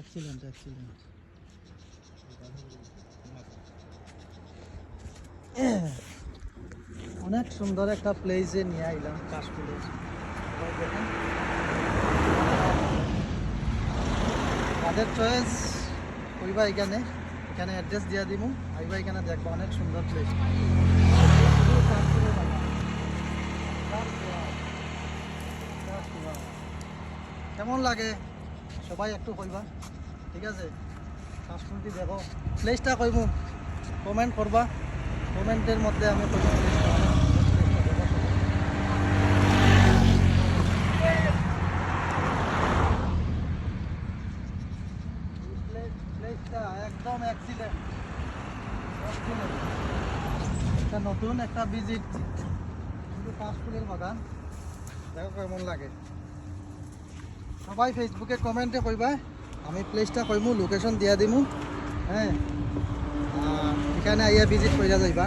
Excellent excellent. অনেক সুন্দর একটা প্লেসে নিয়ে আইলাম কাশফুলের। দেখেন তাদের চয়েস কইবা, এখানে এখানে অ্যাড্রেস দিয়ে দিব, আইবা এখানে দেখবা অনেক সুন্দর প্লেস। কেমন লাগে সবাই একটু কইবা, ঠিক আছে? কাশফুলটি দেখো, প্লেসটা কইমু, কমেন্ট করবা, কমেন্টের মধ্যে আমি কইব প্লেসটা একদম এক্সিলেন্ট। একটা নতুন একটা ভিজিট কিন্তু কাশফুলের বাগান, দেখো কেমন লাগে। সবাই ফেসবুকে কমেন্টে কইবা, আমি প্লেসটা কইমু, লোকেশন দিয়া দিমু, হ্যাঁ, এখানে আইয়া ভিজিট কইরা যাইবা।